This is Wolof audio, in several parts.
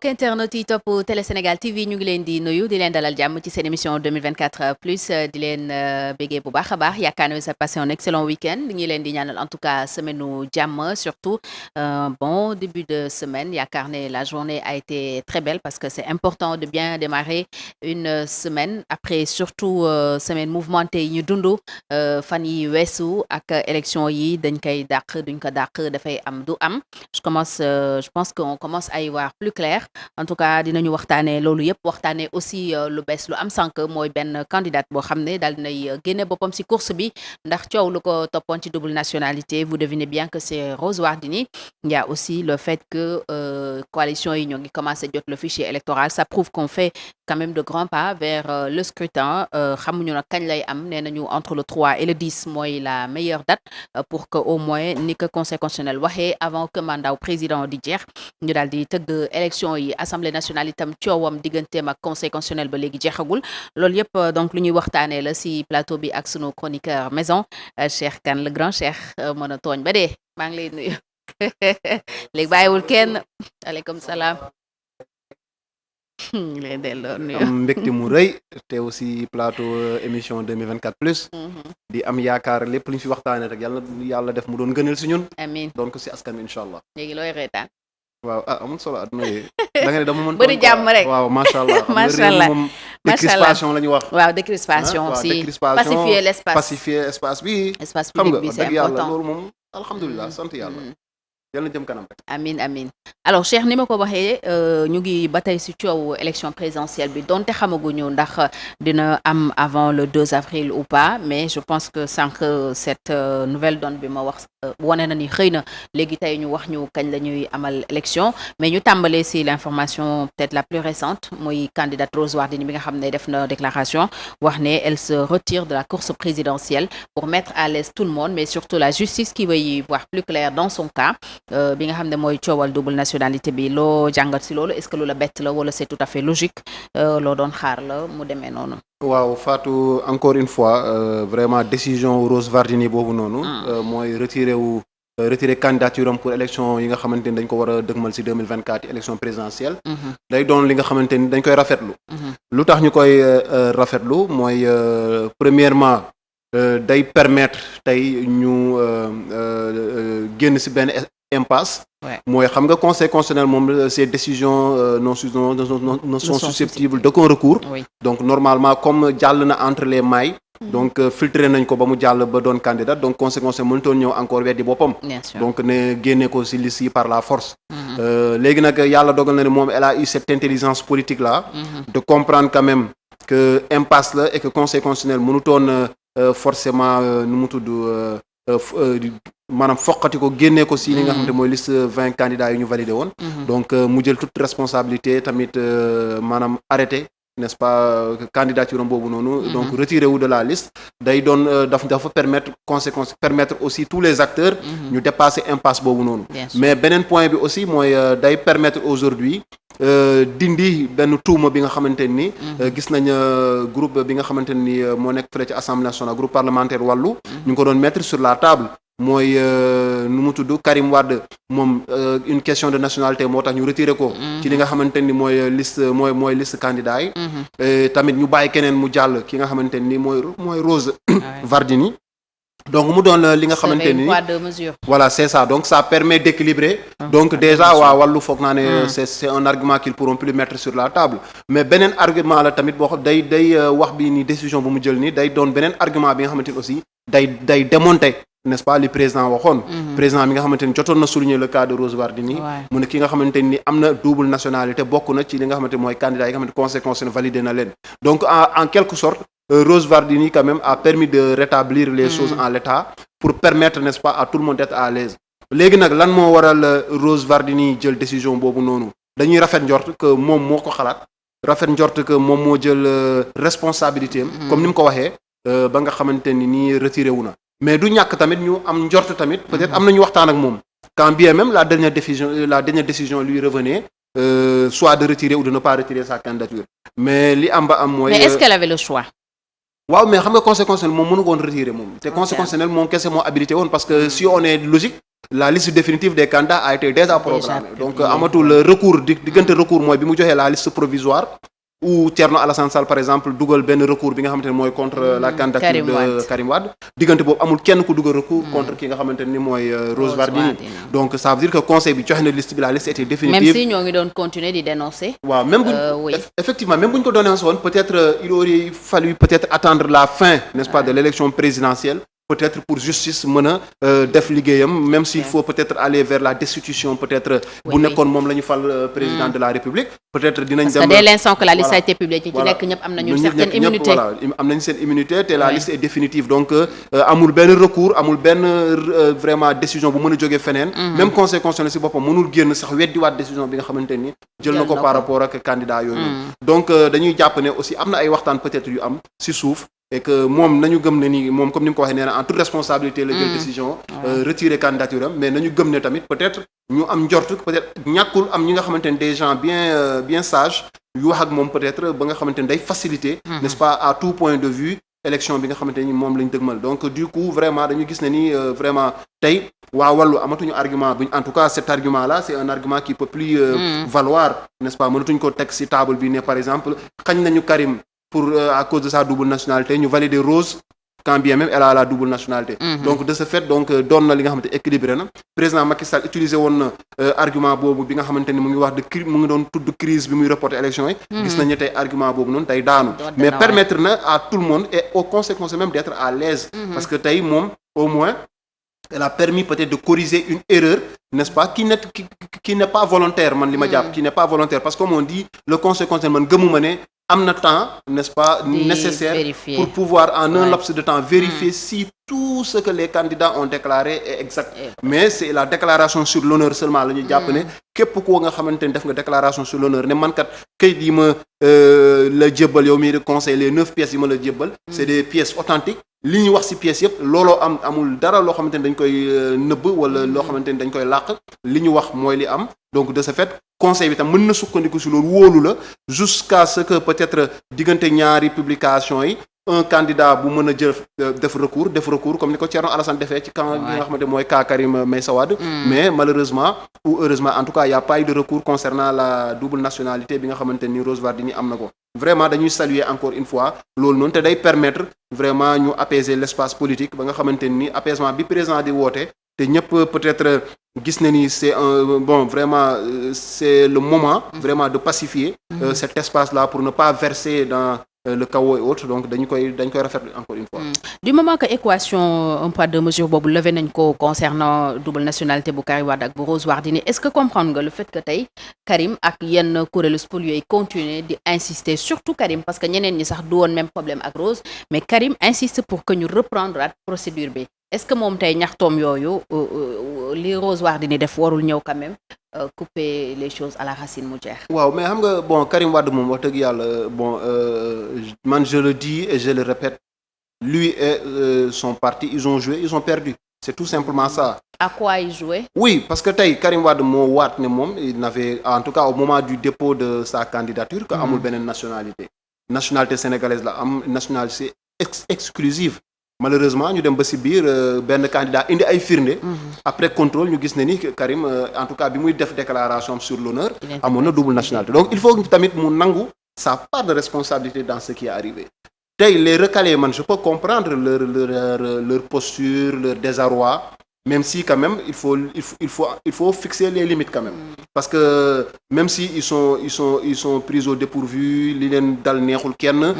mbokk internet yi topp Télé Sénégal TV ñu ngi leen di nuyu di leen dalal jàmm ci seen émission 2024 plus di leen béggee bu baax a baax yaakaar ne vous avez passé un excellent week-end ngi leen di ñaanal en tout cas semaine u jàmm surtout bon début de semaine yaakaar ne la journée a été très belle parce que c'est important de bien démarrer une semaine après surtout semaine mouvementée yi ñu dund fan yi weesu ak élection yi dañ koy dàq duñ ko dàq dafay am du am je pense qu'on commence à y voir plus clair en tout cas dinañu waxtaanee loolu yëpp waxtaanee aussi lu bees lu am sànq mooy benn candidate boo xam ne daal dinay génne boppam ci course bi ndax coow lu ko toppoon ci double nationalité vous devinez bien que c'est Rose Wardini. Il y a aussi le fait que coalition yi ñoo ngi commencé jot le fichier électoral ça prouve qu'on fait quand même de grands pas vers le scrutin xamuñu nag kañ lay am nee nañu entre le 3 et le 10 mooy la meilleure date pour que au moins ni que conseil constitutionnel waxee avant que mandat président di jeex ñu daal di tëgg élection yi assemblée nationale itam coowam digganteem ak conseil constitutionnel ba léegi jeexagul loolu yëpp donc lu ñuy waxtaanee la ci plateau bi ak sunu chroniqueur maison Cheikh Kane le grand Cheikh mën a tooñ ba dee maa ngi lay nuyu léegi bàyyiwul kenn aleykum salaam. lay delloo nuyu am mbégte mu rëy te aussi plateau émission 2024 plus. di am yaakaar lépp lu ñu fi waxtaanee rek yàlla def mu doon gënal si ñun. amiin donc si askan wi incha allah. léegi looy reetaan. waaw amul solo àdduna yi da nga ne dama mën. bëri jàmm rek waaw macha allah. macha allah moom décrispation la ñu wax. waaw décrispation aussi pacifier l'espace pacifier espace bi. espace public bi c'est xam nga dëgg important yàlla loolu moom alhamdulilah sant yàlla. yàlla na jëm kanam rek. amin alors Cheikh ni ma ko waxee ñu ngi ba tey ci coow élection présidentielle bi donte xamaguñu ndax dina am avant le 2 avril ou pas mais je pense que sànq cette nouvelle donne bi ma wax wane na ni xëy na léegi tey ñu wax ñu kañ la ñuy amal élection mais ñu tàmbalee ci l'information peut-être la plus récente mooy candidate Rose Wardini bi nga xam ne def na déclaration wax ne elle se retire de la course présidentielle pour mettre à l'aise tout le monde mais surtout la justice qui veut y voir plus clair dans son cas bi nga xam ne mooy coowal double nationalité bi loo jàngat ci loolu est-ce que lu la bett la wala c'est tout à fait logique loo doon xaar la mu demee noonu. waaw Fatou encore une fois vraiment décision Rose Wardini boobu noonu. mooy retirer candidature am pour élection yi nga xamante ni dañ ko war a dëgmal ci 2024 élection présidentielle. day doon li nga xamante ni dañ koy rafetlu. lu tax ñu koy rafetlu mooy premièrement. day permettre tey ñu génn ci benn impasse. mooy xam nga conseil constitutionnel moom ces décisions ne sont susceptibles d'aucun recours. donc normalement comme jàll na entre les mailles. donc filtré nañ ko ba mu jàll ba doon candidat donc conseil constitutionnel mënutoon ñëw encore weddi boppam. donc ne génne ko ci liste yi par la force. léegi nag yàlla dogal na ne moom elle a eu cette intelligence politique là. de comprendre quand même que impasse la et que conseil constitutionnel mënutoon. Forcément nu mu tudd maanaam foqati ko génnee ko si li nga xamante mooy liste 20 candidats yi ñu validé woon. donc mu jël toute responsabilité tamit maanaam arrêté n'est-ce pas candidature am boobu noonu. donc retiré wu de la liste. day doon dafa permettre aussi tous les acteurs. ñu dépasser impasse boobu noonu. mais beneen point bi aussi mooy day permettre aujourd'hui dindi benn tuuma bi nga xamante ni. gis nañ groupe bi nga xamante ni moo nekk fële ci assemblée nationale groupe parlementaire wàllu. ñu ngi ko doon mettre sur la table. mooy nu mu tudd Karim Wade moom une question de nationalité moo tax ñu retiré ko. ci li nga xamante ni mooy liste candidat yi. tamit ñu bàyyi keneen mu jàll ki nga xamante ni mooy Rose Wardini. donc mu doon li nga xamante ni voilà c'est ça donc ça permet d'équilibrer. donc déjà waa wàllu foog naa ne c'est un argument qu'ils pourront plus mettre sur la table. mais beneen argument la tamit boo xam day wax bi ni décision bu mu jël ni day doon beneen argument bi nga xamante ni aussi day démonter. n'est-ce pas li président waxoon. président mi nga xamante ni jotoon na souligner le cas de Rose Wardini. mu ne ki nga xamante ni am na double nationalité bokk na ci li nga xamante mooy candidat yi nga xamante conseil constitutionnel validé na leen. donc en quelque sorte Rose Wardini quand même a permis de rétablir les choses en l'état pour permettre n'est-ce pas à tout le monde d'être à l'aise. léegi nag lan moo waral Rose Wardini jël décision boobu noonu dañuy rafet njort que moom moo ko xalaat rafet njort que moom moo jël responsabilité am. comme ni mu ko waxee ba nga xamante ni nii retiré wu na. mais du ñàkk tamit ñu am njort tamit peut-être am nañu waxtaan ak moom quand bien même la dernière décision lui revenait soit de retirer ou de ne pas retirer sa candidature mais li am ba am mooy. mais est-ce qu'elle avait le choix. waaw mais xam nga conseil constitutionnel moom mënu ko woon retirer moom te conseil constitutionnel moom kese moo habilité woon parce que si on est logique la liste définitive des candidats a été déjà programmée donc amatul recours diggante recours mooy bi mu joxee la liste provisoire ou Thierno Alassane Sall par exemple dugal benn recours bi nga xamante ne mooy contre la candidature de Karim Wade diggante boobu amul kenn ku dugal recours contre ki nga xamante ni mooy Rose Wardini donc ça veut dire que conseil bi joxe na liste bi la liste était définitive même si ñoo ngi doon continuer di dénoncer waaw même effectivement même bu ñu ko dénoncé woon peut-être il aurait fallu peut-être attendre la fin n'est-ce pas de l'élection présidentielle peut-être pour justice mën a def liggéeyam même s'il faut peut-être aller vers la destitution peut-être bu nekkoon moom la ñu fal président de la République peut-être dinañ dem parce que dès l'instant que la liste a été publiée ci nekk ñëpp am nañu certaine immunité voilà am nañu seen immunité te la liste est définitive donc amul benn recours amul benn vraiment décision bu mën a jógee feneen même conseil constitutionnel ci boppam mënul génn sax weddiwaat décision bi nga xamante ni jël na ko par rapport ak candidat yooyu donc dañuy jàpp ne aussi am na ay waxtaan peut-être yu am ci suuf et que moom nañu gëm ne ni moom comme ni mu ko waxee nee na en toute responsabilité la jël décision retirer candidature am mais nañu gëm ne tamit peut-être ñu am njort peut-être ñàkkul am ñi nga xamante ne des gens bien sages yu wax ak moom peut-être ba nga xamante ne day faciliter n'est-ce pas à tout point de vue élection bi nga xamante ni moom lañ dëgmal donc du coup vraiment dañu gis ne ni vraiment tey waa wàllu amatuñu argument buñ en tout cas cet argument là c'est un argument qui peut plus valoir n'est-ce pas mënatuñ ko teg ci table bi ne par exemple xañ nañu Karim pour à cause de sa double nationalité ñu valider Rose quand bien même elle a la double nationalité donc de ce fait donc doon na li nga xamante équilibré na président Macky Sall utilisé woon na argument boobu bi nga xamante ni mu ngi wax de mu ngi doon tudd crise bi muy reporter élection yi gis nañu tey argument boobu noonu tey daanu mais permettre na à tout le monde et aux conséquences même d'être à l'aise parce que tey moom au moins elle a permis peut-être de corriger une erreur n'est-ce pas qui n'est pas volontaire man li ma jàpp qui n'est pas volontaire parce que comme on dit le conseil constitutionnel man gëmuma ne am na temps n'est-ce pas nécessaire vérifier. Pour pouvoir en un laps de temps vérifier si tout ce que les candidats ont déclaré est exact mais c'est la déclaration sur l'honneur seulement la ñuy jàpp ne képp koo nga xamante ne def nga déclaration sur l'honneur ne man kat kayit yi ma la jébbal yow mii de conseil les 9 pièces yi ma la jébbal c'est des pièces authentiques li ñu wax ci pièces yëpp looloo amul dara loo xamante ne dañ koy nëbb wala loo xamante ne dañ koy làq li ñu wax mooy li am donc de ce fait conseil bi tam mën na sukkandiku ci loolu wóolu la jusqu'à ce que peut-être diggante ñaari publication yi un candidat bu mën a jël def recours comme ni ko Thierno Alassane defee ci camp bi nga xamante mooy cas Karim Meïssa Wade mais malheureusement ou heureusement en tout cas y a pas eu de recours concernant la double nationalité bi nga xamante ni Rose Wardini am na ko vraiment dañuy saluer encore une fois loolu noonu te day permettre vraiment ñu apaiser l'espace politique ba nga xamante ni apaisement bi président di woote te ñëpp peut-être gis na ni c'est vraiment c'est le moment vraiment de pacifier cet espace-là pour ne pas verser dans le chaos et autres donc dañ koy rafetlu encore une fois. Du moment que équation un poids deux mesures boobu levé nañ ko concernant double nationalité bu Karim Wade ak bu Rose Wardini est-ce que comprendre nga le fait que tey Karim ak yenn kuréelu spoliés yi continuer di insister surtout Karim parce que ñeneen ñi sax du woon même problème ak Rose mais Karim insiste pour que ñu reprendre la procédure bi est-ce que moom tey ñaxtoom yooyu li Rose Wardini def warul ñëw quand même couper les choses à la racine mu jeex. waaw mais xam nga Karim Wade moom wax dëgg yàlla man je le dis et je le répète lui et son parti ils ont perdu c'est tout simplement ça. À quoi ils jouaient? Oui, parce que tey Karim Wade moo waat ne moom il n'avait en tout cas au moment du dépôt de sa candidature que amul beneen nationalité sénégalaise la am nationalité exclusive. Malheureusement ñu dem ba ci biir benn candidat indi ay firnde après contrôle ñu gis ne ni Karim en tout cas bi muy def déclaration sur l'honneur amoon na double nationalité donc il faut tamit mu nangu sa part de responsabilité dans ce qui est arrivé tey les recalés man je peux comprendre leur posture leur désarroi même si quand même il faut fixer les limites quand même parce que même si ils sont pris au dépourvu li leen dal neexul kenn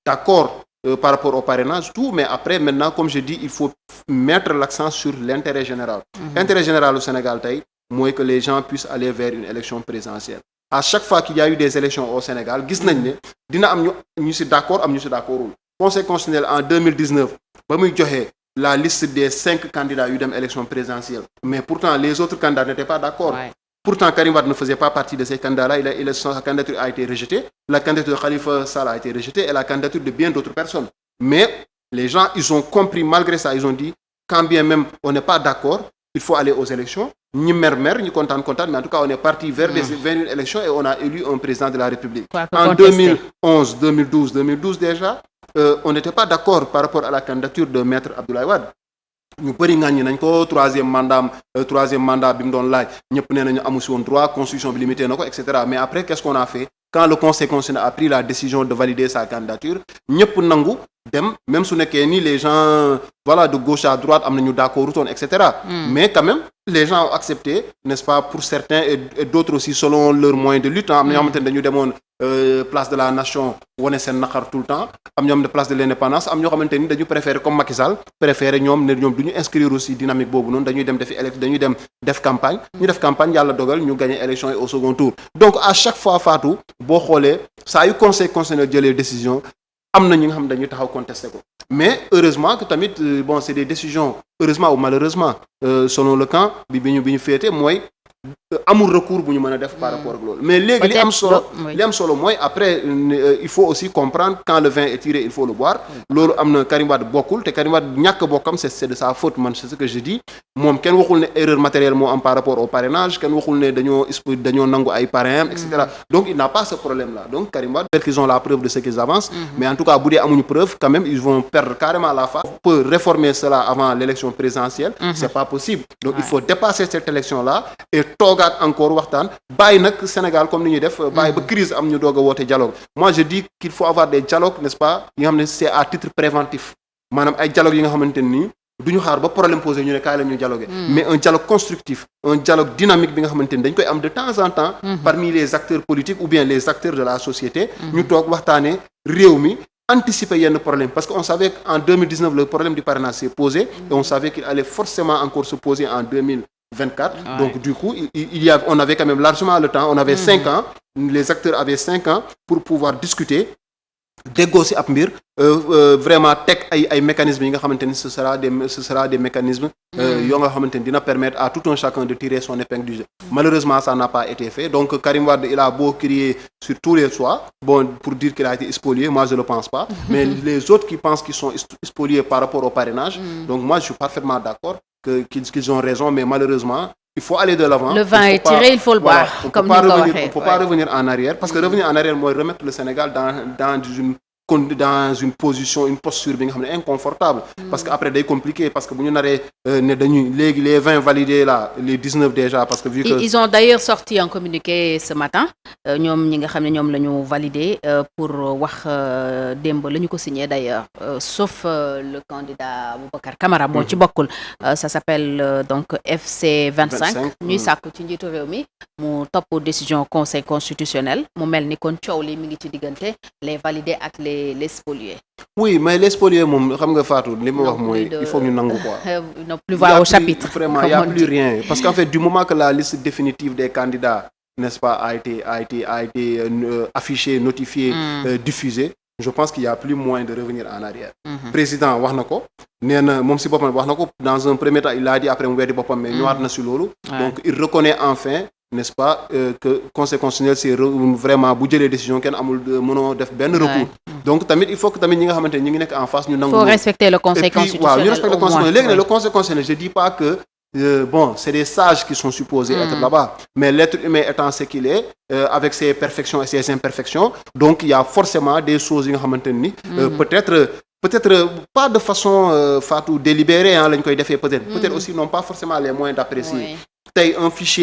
d'accord par rapport au parrainage tout mais après maintenant comme je dis il faut mettre l'accent sur l'intérêt général intérêt général au Sénégal tey mooy que les gens puissent aller vers une élection présidentielle à chaque fois qu'il y a eu des élections au Sénégal gis nañ ne dina am ñu ci d'accord am ñu ci d'accordul conseil constitutionnel en 2019 ba muy joxe la liste des 5 candidats yu dem élection présidentielle mais pourtant les autres candidats n'étaient pas d'accord. Pourtant, Karim Wade ne faisait pas partie de ces candidats-là. Sa candidature a été rejetée. La candidature de Khalifa Sall a été rejetée et la candidature de bien d'autres personnes. Mais les gens, ils ont compris, malgré ça, ils ont dit, quand bien même on n'est pas d'accord, il faut aller aux élections. Ni mer, ni content, mais en tout cas, on est parti vers une élection et on a élu un président de la République. En 2011, 2012 déjà, on n'était pas d'accord par rapport à la candidature de Maître Abdoulaye Wade. ñu bëri ŋàññi nañ ko troisième mandat bi mu doon laaj ñëpp nee nañu amu si woon droit constitution bi limité na ko et cetera mais après qu'est-ce qu'on a fait quand le conseil constitutionnel a pris la décision de valider sa candidature ñëpp nangu dem même su nekkee ni les gens voilà de gauche à droite am nañu d'accord utoon et cetera mais quand même les gens ont accepté n'est-ce pas pour certains et d'autres aussi selon leurs moyens de lutte am na ñoo xamante ne dañu demoon place de la nation wane seen naqar tout le temps am ñoo xam ne place de l'indépendance am ñoo xamante ni dañu préférer comme Macky Sall préférer ñoom du ñu inscrire aussi dynamique boobu noonu dañuy dem def campagne ñu def campagne yàlla dogal ñu gagner élection yi au second tour donc à chaque fois Fatou boo xoolee saa yu conseil constitutionnel jëlee décision am na ñi nga xam dañuy taxaw contester ko mais heureusement que tamit bon c'est des décisions heureusement ou malheureusement selon le camp bi ñu féete mooy amul recours bu ñu mën a def par rapport ak loolu mais léegi li am solo mooy après il faut aussi comprendre quand le vin est tiré il faut le boire loolu am na Karim Wade bokkul te Karim Wade ñàkk bokkam c'est de sa faute man c'est ce que je dis moom kenn waxul ne erreur matérielle moo am par rapport au parrainage kenn waxul ne dañoo nangu ay parrain et cetera donc il n'a pas ce problème là donc Karim Wade peut-être qu'ils ont la preuve de ce qu'ils avancent mais en tout cas bu dee amuñu preuve quand même ils vont perdre carrément la face on peut réformer cela avant l'élection présidentielle c'est pas possible donc il faut dépasser cette élection là et toogaat encore waxtaan bàyyi nag Sénégal comme ni ñuy def bàyyi ba crise am ñu doog a woote dialogue moi je dis qu'il faut avoir des dialogues n'est-ce pas yi nga xam ne c'est à titre préventif maanaam ay dialogue yi nga xamante ni du ñu xaar ba problème posé ñu ne kaay la ñu dialoguer mais un dialogue constructif un dialogue dynamique bi nga xamante ni dañ koy am de temps en temps parmi les acteurs politiques ou bien les acteurs de la société ñu toog waxtaane réew mi anticiper yenn problème parce que on savait qu'en 2019 le problème du parrainage s'est posé et on savait qu'il allait forcément encore se poser en 2024 donc du coup on avait quand même largement le temps on avait 5 ans les acteurs avaient 5 ans pour pouvoir discuter déggoo ci ab mbir vraiment teg ay mécanismes yi nga xamante ni ce sera des mécanismes yoo nga xamante ni dina permettre à tout un chacun de tirer son épingle du jeu malheureusement ça n'a pas été fait donc Karim Wade il a beau crier sur tous les toits bon pour dire qu'il a été spolié moi je le pense pas mais les autres qui pensent qu'ils sont spoliés par rapport au parrainage donc moi je suis parfaitement d'accord qu'ils ont raison mais malheureusement il faut aller de l'avant. Le vin est tiré, il faut le boire. On ne peut pas revenir en arrière parce que revenir en arrière mooy remettre le Sénégal dans une position une posture bi nga xam ne inconfortable parce que après day compliqué parce que bu ñu naree ne dañuy léegi les 20 validés là les 19 déjà parce que vu que ils ont d'ailleurs sorti un communiqué ce matin ñoom ñi nga xam ne ñoom la ñu validé pour wax démb la ñu ko signé d'ailleurs sauf le candidat Boubacar Camara moo ci bokkul ça s'appelle donc FC 25 ñuy sàkku ci njiitu réew mi mu topp décision conseil constitutionnel mu mel ni kon coow li mi ngi ci diggante les validés ak les spoliés. Oui mais les spoliés moom xam nga Fatou li ma wax mooy il faut ñu nangu quoi. ne plus voir au chapitre. Vraiment il y a plus rien parce qu'en fait du moment que la liste définitive des candidats n'est-ce pas a été affichée notifiée diffusée je pense qu'il y a plus moyen de revenir en arrière. Président wax na ko nee na moom si boppam wax na ko dans un premier temps il a dit après mu weddi boppam mais ñëwaat na si loolu. donc il reconnaît enfin. N'est-ce pas que conseil constitutionnel c'est vraiment bu jëlee décision kenn amul mënoo def benn recours donc tamit il faut que tamit ñi nga xamante ne ñi ngi nekk en face ñu nangu. faut respecter le conseil constitutionnel waaw ñu respecter le conseil constitutionnel léegi nag le conseil constitutionnel je dis pas que bon c'est des sages qui sont supposés être là-bas mais l'être humain étant ce qu'il est avec ses perfections et ses imperfections donc il y a forcément des choses yi nga xamante ni peut-être pas de façon Fatou délibérée lañ koy defee peut-être aussi n'ont pas forcément les moyens d'apprécier tey un fichier